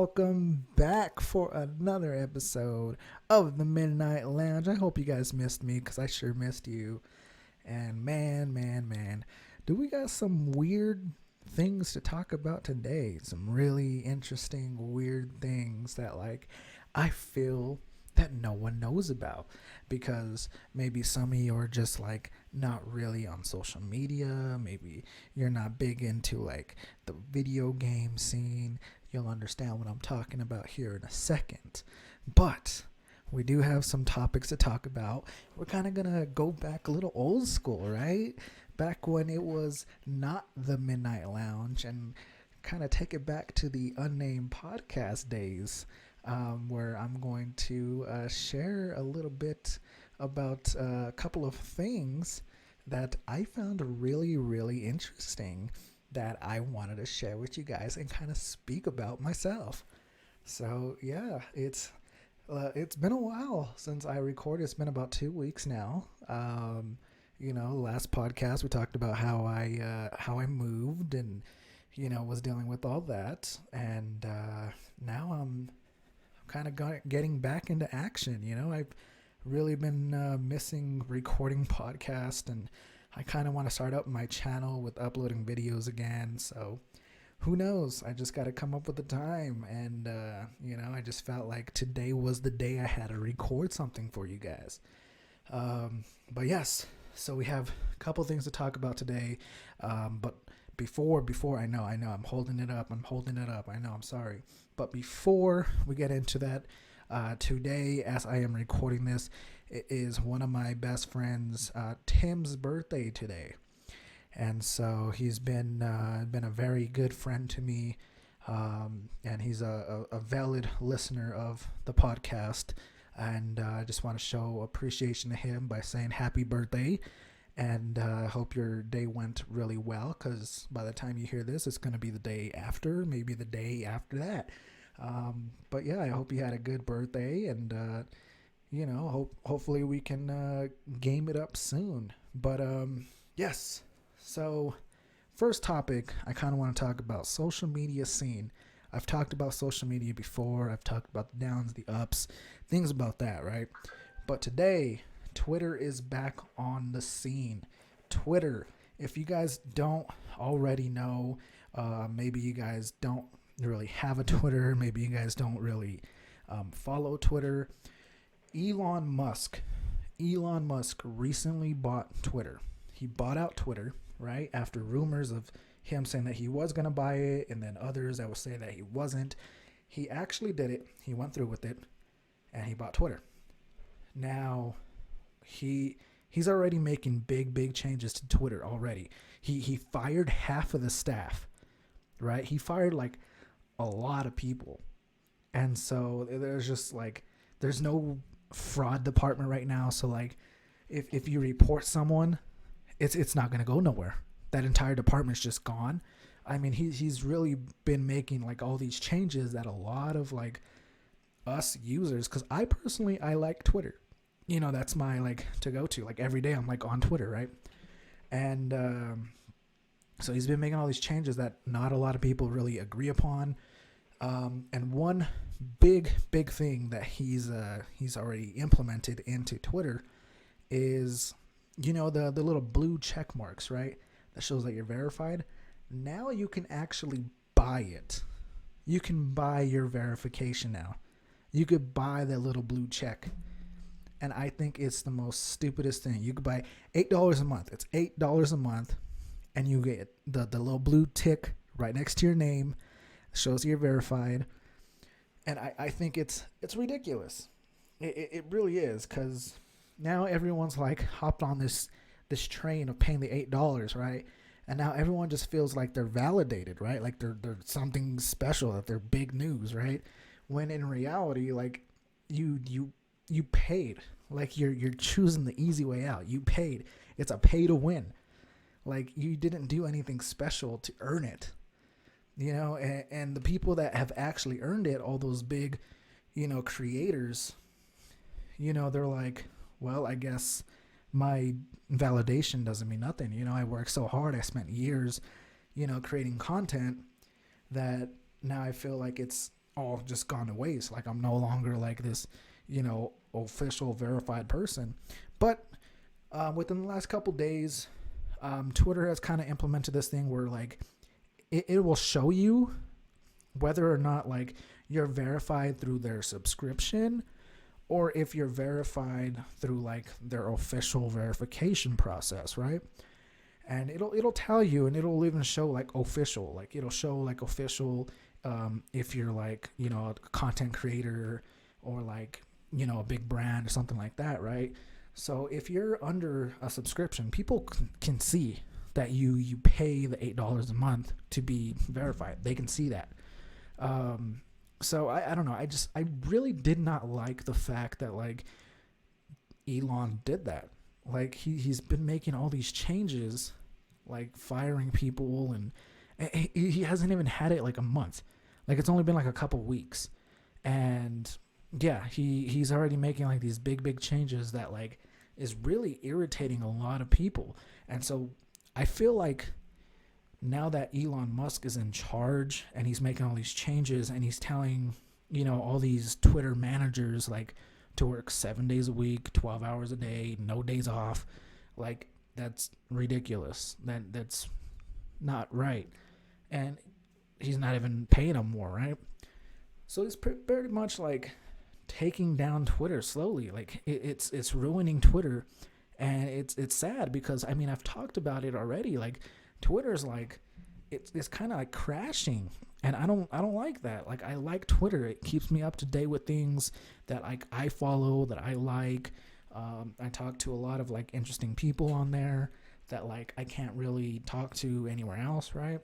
welcome back for another episode of the Midnight Lounge. I hope you guys missed me because I sure missed you. And man, do we got some weird things to talk about today? Some really interesting, weird things that, I feel that no one knows about because maybe some of you are just not really on social media. Maybe you're not big into the video game scene. You'll understand what I'm talking about here in a second. But we do have some topics to talk about. We're kind of going to go back a little old school, right? Back when it was not the Midnight Lounge and kind of take it back to the unnamed podcast days. Where I'm going to share a little bit about a couple of things that I found really, really interesting that I wanted to share with you guys and kind of speak about myself. So yeah, it's been a while since I recorded. It's been about 2 weeks now. Last podcast we talked about how I moved and was dealing with all that, and now I'm kind of getting back into action. I've really been missing recording podcast, and I kind of want to start up my channel with uploading videos again. So who knows? I just got to come up with the time, and I just felt like today was the day I had to record something for you guys. But yes, so we have a couple things to talk about today. But before I know I'm holding it up. I know, I'm sorry. But before we get into that, today, as I am recording this, it is one of my best friends, Tim's birthday today. And so he's been a very good friend to me, and he's a valid listener of the podcast. And I just want to show appreciation to him by saying happy birthday. And I hope your day went really well, because by the time you hear this, it's going to be the day after, maybe the day after that. But yeah, I hope you had a good birthday, and hopefully we can game it up soon. But yes, so first topic, I kind of want to talk about social media scene. I've talked about social media before. I've talked about the downs, the ups, things about that, right? But today, Twitter is back on the scene. Twitter, if you guys don't already know, maybe you guys don't really have a Twitter, maybe you guys don't really follow Twitter. Elon Musk recently bought Twitter. He bought out Twitter, right? After rumors of him saying that he was going to buy it, and then others that would say that he wasn't. He actually did it. He went through with it, and he bought Twitter. Now, he's already making big changes to Twitter already. He fired half of the staff, right? He fired a lot of people. And so there's just there's no fraud department right now. So if you report someone, it's not going to go nowhere. That entire department's just gone. I mean, he's really been making all these changes that a lot of us users, because I personally, I like Twitter. That's my to go to. Every day I'm on Twitter, right? And so he's been making all these changes that not a lot of people really agree upon. And one big thing that he's already implemented into Twitter is the little blue check marks, right? That shows that you're verified. Now you can actually buy it. You can buy your verification now. You could buy that little blue check. And I think it's the most stupidest thing. You could buy $8 a month. It's $8 a month. And you get the little blue tick right next to your name. Shows you're verified. And I think it's ridiculous. It really is. Because now everyone's hopped on this train of paying the $8, right? And now everyone just feels like they're validated, right? They're something special, that they're big news, right? When in reality, you paid. You're choosing the easy way out. You paid. It's a pay to win. You didn't do anything special to earn it. And the people that have actually earned it, all those big, creators, they're well, I guess my validation doesn't mean nothing. I worked so hard. I spent years, creating content that now I feel like it's all just gone to waste. Like I'm no longer like this, official verified person. But within the last couple days, Twitter has kind of implemented this thing where like it will show you whether or not like you're verified through their subscription or if you're verified through like their official verification process, right? And it'll tell you, and it'll even show like official, like it'll show like official if you're like a content creator or like a big brand or something like that, right? So if you're under a subscription, people can see that you pay the $8 a month to be verified. They can see that. So I don't know. I really did not like the fact that like Elon did that. Like he's been making all these changes, like firing people, and he hasn't even had it like a month. Like it's only been like a couple weeks, and yeah, he's already making like these big changes that like is really irritating a lot of people. And so I feel like now that Elon Musk is in charge and he's making all these changes and he's telling, all these Twitter managers like to work 7 days a week, 12 hours a day, no days off, like that's ridiculous. That's not right. And he's not even paying them more, right? So it's pretty much like taking down Twitter slowly. Like it's ruining Twitter, and it's sad because I mean I've talked about it already. Like Twitter's like it's kind of like crashing, and I don't like that. Like I like Twitter. It keeps me up to date with things that like I follow, that I like. I talk to a lot of like interesting people on there that like I can't really talk to anywhere else, right?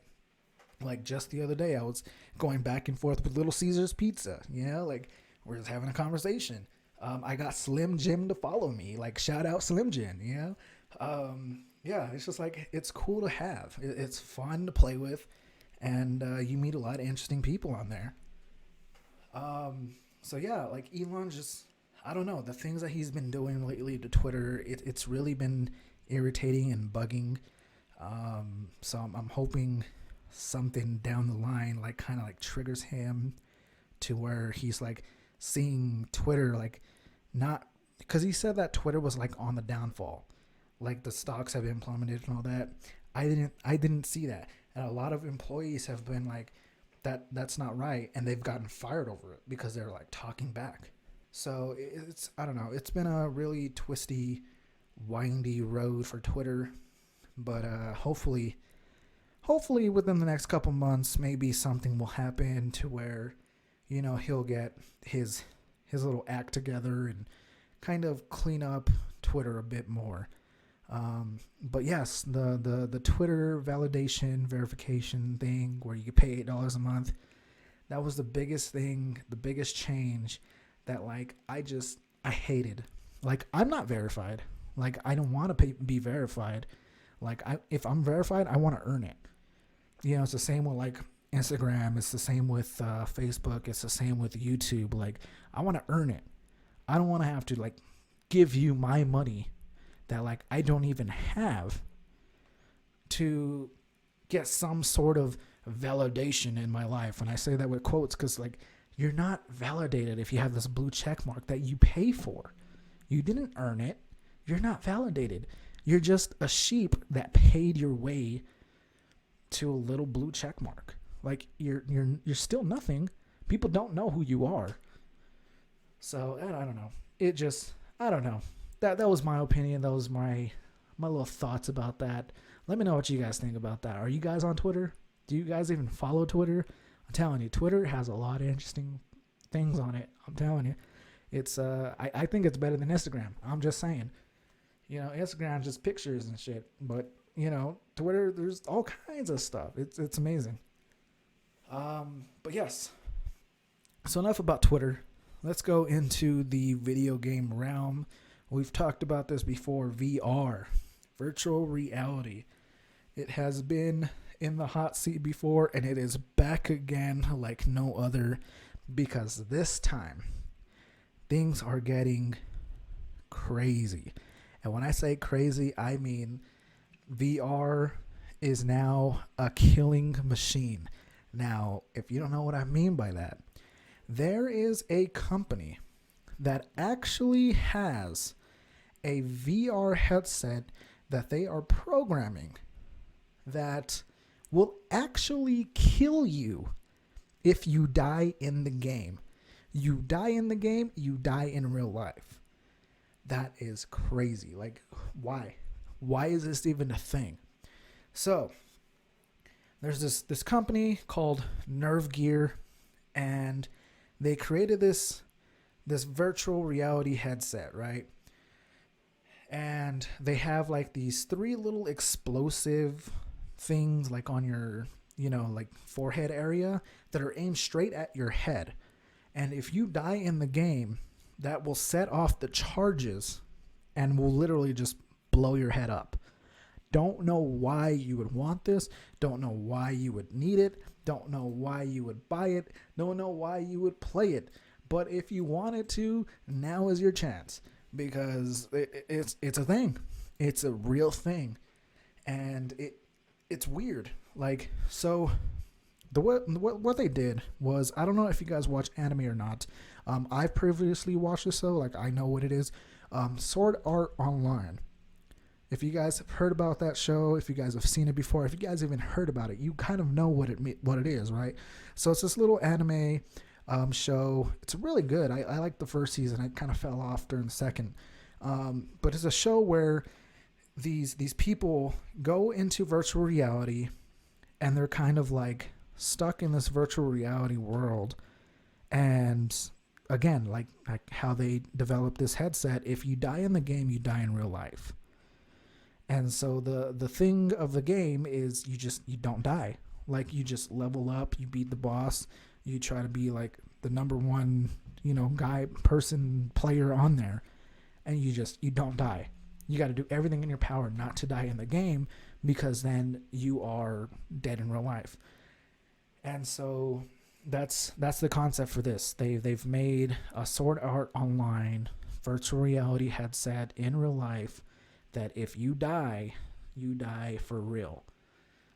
Like just the other day I was going back and forth with Little Caesars Pizza, like we're just having a conversation. I got Slim Jim to follow me, like shout out Slim Jim, yeah, it's just like, it's cool to have. It's fun to play with, and you meet a lot of interesting people on there. So yeah, like Elon just, I don't know, the things that he's been doing lately to Twitter, it's really been irritating and bugging. So I'm hoping something down the line like kind of like triggers him to where he's like seeing Twitter like not, because he said that Twitter was like on the downfall, like the stocks have been plummeted and all that. I didn't see that, and a lot of employees have been like that's not right, and they've gotten fired over it because they're like talking back. So it's, I don't know, it's been a really twisty, windy road for Twitter, but hopefully within the next couple months, maybe something will happen to where, he'll get his little act together and kind of clean up Twitter a bit more. But yes, the Twitter validation verification thing where you pay $8 a month, that was the biggest thing, the biggest change that like I hated. Like I'm not verified. Like I don't want to be verified. Like if I'm verified, I want to earn it. It's the same with like Instagram. It's the same with Facebook. It's the same with YouTube. Like I want to earn it. I don't want to have to like give you my money that like I don't even have to get some sort of validation in my life. And I say that with quotes because like you're not validated if you have this blue check mark that you pay for. You didn't earn it. You're not validated. You're just a sheep that paid your way to a little blue check mark. Like you're still nothing. People don't know who you are. So I don't know. I don't know. That was my opinion. That was my little thoughts about that. Let me know what you guys think about that. Are you guys on Twitter? Do you guys even follow Twitter? I'm telling you, Twitter has a lot of interesting things on it. I'm telling you. It's I think it's better than Instagram. I'm just saying. Instagram's just pictures and shit. But, Twitter, there's all kinds of stuff. It's amazing. But yes. So enough about Twitter. Let's go into the video game realm. We've talked about this before, VR, virtual reality. It has been in the hot seat before, and it is back again like no other, because this time things are getting crazy. And when I say crazy, I mean VR is now a killing machine. Now, if you don't know what I mean by that, There is a company that actually has a VR headset that they are programming that will actually kill you if you die in the game. You die in the game, you die in real life. That is crazy. Like, why? Why is this even a thing? So, there's this company called Nerve Gear, and they created this virtual reality headset, right? And they have like these three little explosive things like on your, like forehead area that are aimed straight at your head. And if you die in the game, that will set off the charges and will literally just blow your head up. Don't know why you would want this. Don't know why you would need it. Don't know why you would buy it. Don't know why you would play it. But if you wanted to, now is your chance, because it's a thing. It's a real thing, and it's weird. Like, so what they did was, I don't know if you guys watch anime or not. I've previously watched this, so like I know what it is. Sword Art Online. If you guys have heard about that show, if you guys have seen it before, if you guys even heard about it, you kind of know what it is, right? So it's this little anime show. It's really good. I like the first season. I kind of fell off during the second. But it's a show where these people go into virtual reality, and they're kind of like stuck in this virtual reality world. And again, like how they develop this headset, if you die in the game, you die in real life. And so the thing of the game is you don't die. Like, you just level up, you beat the boss, you try to be like the number one, player on there, and you don't die. You got to do everything in your power not to die in the game, because then you are dead in real life. And so that's the concept for this. They've made a Sword Art Online virtual reality headset in real life that if you die for real.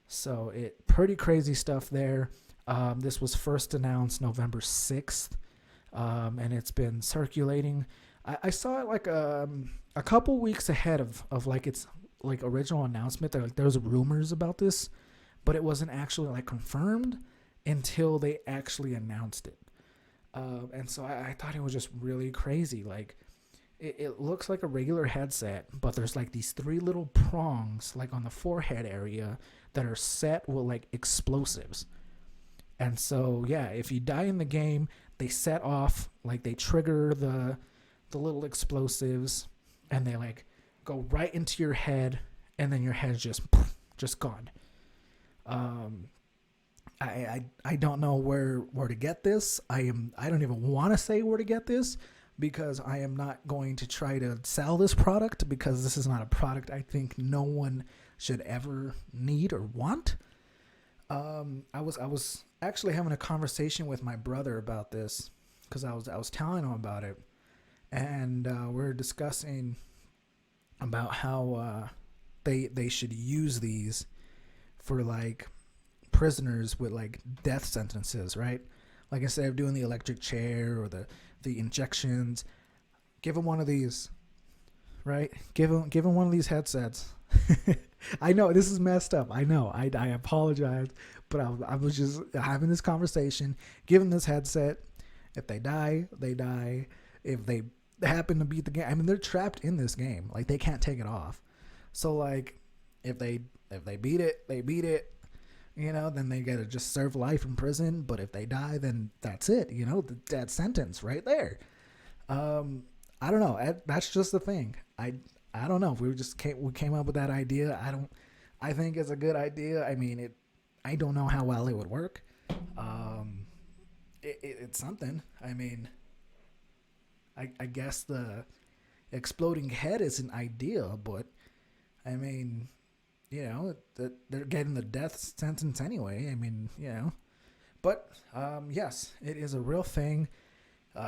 So pretty crazy stuff there. This was first announced November 6th, and it's been circulating. I saw it like a couple weeks ahead of like its like original announcement. There was rumors about this, but it wasn't actually like confirmed until they actually announced it. And so I thought it was just really crazy. Like, it looks like a regular headset, but there's like these three little prongs like on the forehead area that are set with like explosives. And so, yeah, if you die in the game, they set off, like they trigger the little explosives, and they like go right into your head, and then your head's just gone. I don't know where to get this. I don't even want to say where to get this, because I am not going to try to sell this product, because this is not a product I think no one should ever need or want. I was actually having a conversation with my brother about this, because I was telling him about it, and we're discussing about how they should use these for like prisoners with like death sentences, right? Like, instead of doing the electric chair or the injections, give them one of these, right? Give them one of these headsets. I know this is messed up. I know. I apologize, but I was just having this conversation. Give them this headset. If they die, they die. If they happen to beat the game, I mean, they're trapped in this game. Like, they can't take it off. So like, if they beat it, they beat it. Then they gotta just serve life in prison. But if they die, then that's it. The death sentence right there. I don't know. That's just the thing. I don't know. We came up with that idea. I think it's a good idea. I mean, I don't know how well it would work. It's something. I mean, I guess the exploding head isn't ideal, but I mean, they're getting the death sentence anyway. I mean, but yes, it is a real thing.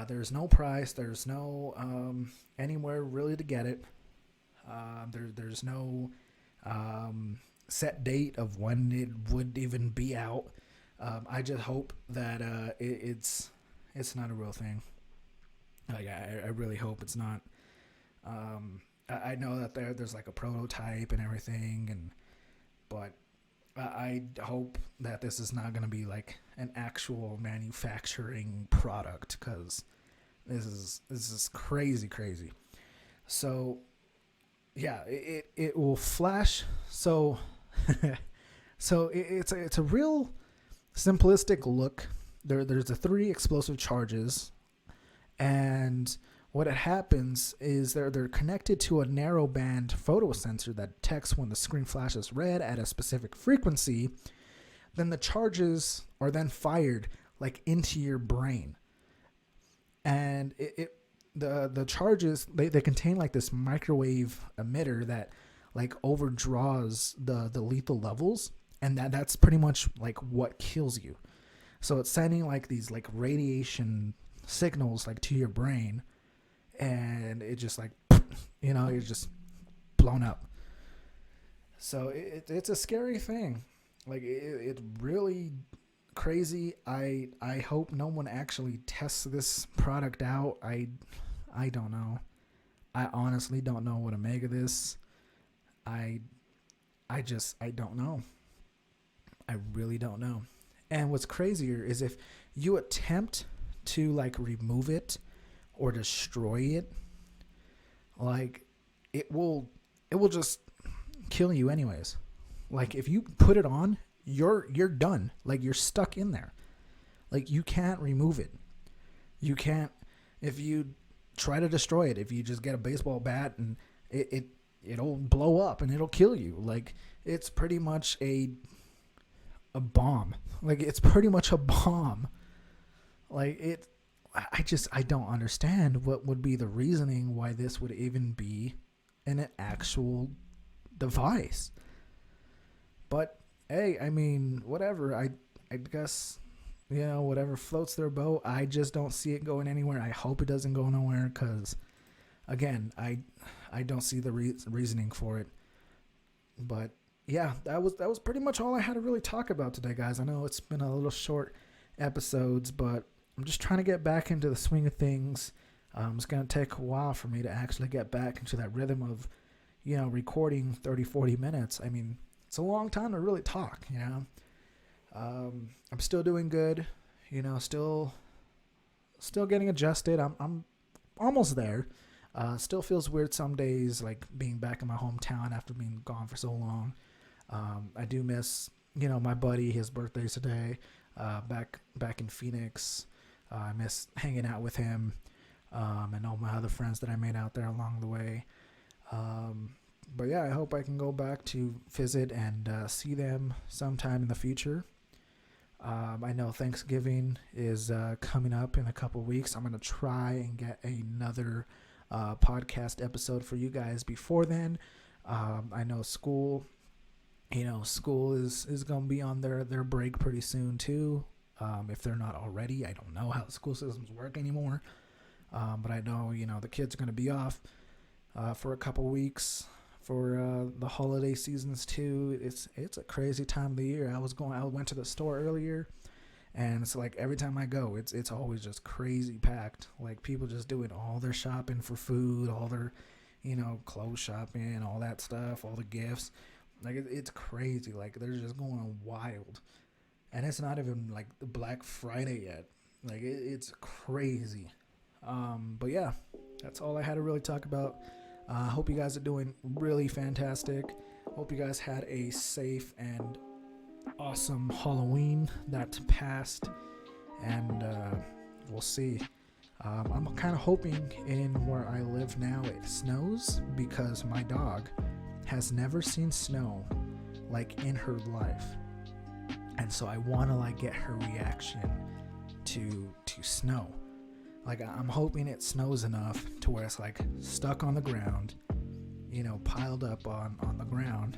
There's no price. There's no anywhere really to get it. There's no set date of when it would even be out. I just hope that it's It's not a real thing. Like I really hope it's not. I know that there's like a prototype and everything, but I hope that this is not going to be like an actual manufacturing product, because this is crazy. So yeah, it will flash. So it's a real simplistic look. There's the three explosive charges, and what it happens is they're connected to a narrowband photo sensor that detects when the screen flashes red at a specific frequency. Then the charges are then fired like into your brain, and the charges they contain like this microwave emitter that like overdraws the lethal levels, and that's pretty much like what kills you. So it's sending like these like radiation signals like to your brain, and it just like, you're just blown up. So it's a scary thing. Like it's really crazy. I hope no one actually tests this product out. I don't know. I honestly don't know what to make of this. I don't know. I really don't know. And what's crazier is if you attempt to like remove it or destroy it, like it will just kill you anyways. Like if you put it on, you're done. Like you're stuck in there. Like you can't remove it. You can't, if you try to destroy it, if you just get a baseball bat and it'll blow up and it'll kill you. Like it's pretty much a bomb. Like it's pretty much a bomb. Like I don't understand what would be the reasoning why this would even be an actual device. But hey, I mean, whatever. I guess, whatever floats their boat. I just don't see it going anywhere. I hope it doesn't go nowhere, because again, I don't see the reasoning for it. But yeah, that was pretty much all I had to really talk about today, guys. I know it's been a little short episodes, but I'm just trying to get back into the swing of things. It's going to take a while for me to actually get back into that rhythm of, recording 30, 40 minutes. I mean, it's a long time to really talk, I'm still doing good, still getting adjusted. I'm almost there. Still feels weird some days, like being back in my hometown after being gone for so long. I do miss, my buddy. His birthday's today. Back in Phoenix. I miss hanging out with him, and all my other friends that I made out there along the way. But yeah, I hope I can go back to visit and see them sometime in the future. I know Thanksgiving is coming up in a couple weeks. I'm going to try and get another podcast episode for you guys before then. I know school is going to be on their break pretty soon too. If they're not already, I don't know how the school systems work anymore. But I know, the kids are going to be off for a couple weeks for the holiday seasons too. It's a crazy time of the year. I went to the store earlier, and it's like every time I go, it's always just crazy packed. Like people just doing all their shopping for food, all their, clothes shopping, all that stuff, all the gifts. Like it's crazy. Like they're just going wild. And it's not even like the Black Friday yet. Like it's crazy. But yeah, that's all I had to really talk about. Hope you guys are doing really fantastic. Hope you guys had a safe and awesome Halloween that passed. And we'll see. I'm kind of hoping in where I live now it snows, because my dog has never seen snow like in her life. And so I want to like get her reaction to snow. Like I'm hoping it snows enough to where it's like stuck on the ground, piled up on the ground.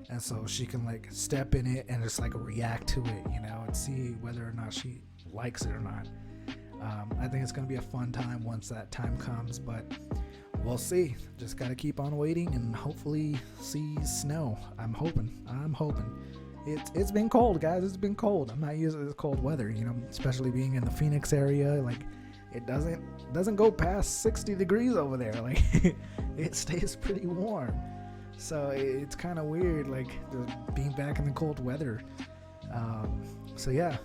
And so she can like step in it and just like react to it, and see whether or not she likes it or not. I think it's going to be a fun time once that time comes, but we'll see. Just got to keep on waiting and hopefully see snow. I'm hoping. it's been cold, guys. It's been cold. I'm not used to this cold weather, especially being in the Phoenix area. Like, it doesn't go past 60 degrees over there. Like, it stays pretty warm. So it's kind of weird, like, being back in the cold weather. So yeah.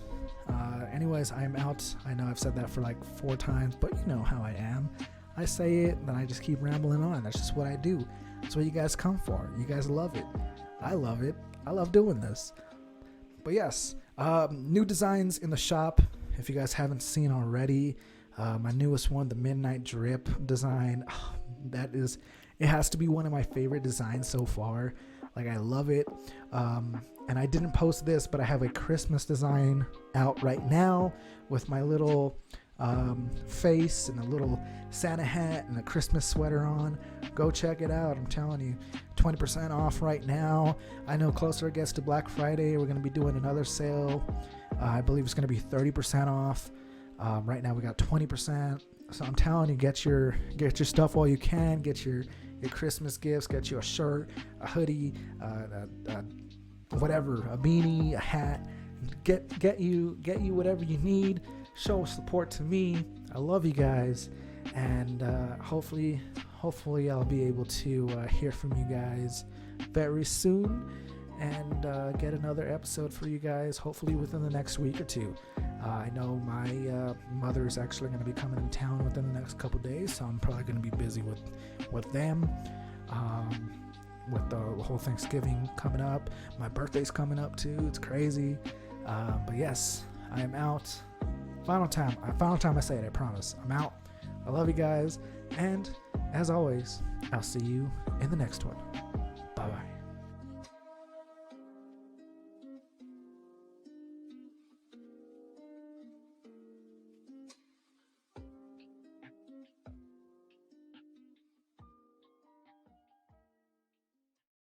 Anyways, I'm out. I know I've said that for like 4 times, but you know how I am. I say it, then I just keep rambling on. That's just what I do. That's what you guys come for. You guys love it. I love it. I love doing this. But yes, new designs in the shop. If you guys haven't seen already, my newest one, the Midnight Drip design, it has to be one of my favorite designs so far. Like, I love it. And I didn't post this, but I have a Christmas design out right now with my little face and a little Santa hat and a Christmas sweater on. Go check it out. I'm telling you, 20% off right now. I know closer it gets to Black Friday, we're going to be doing another sale. I believe it's going to be 30% off. Right now we got 20%. So I'm telling you, get your stuff while you can. Get your Christmas gifts. Get you a shirt, a hoodie, whatever, a beanie, a hat. Get you whatever you need. Show support to me. I love you guys, and hopefully I'll be able to hear from you guys very soon, and get another episode for you guys, hopefully within the next week or two. I know my mother is actually going to be coming in town within the next couple days, so I'm probably going to be busy with them. With the whole Thanksgiving coming up, my birthday's coming up too. It's crazy, but yes, I am out. Final time I say it, I promise. I'm out. I love you guys, and as always, I'll see you in the next one.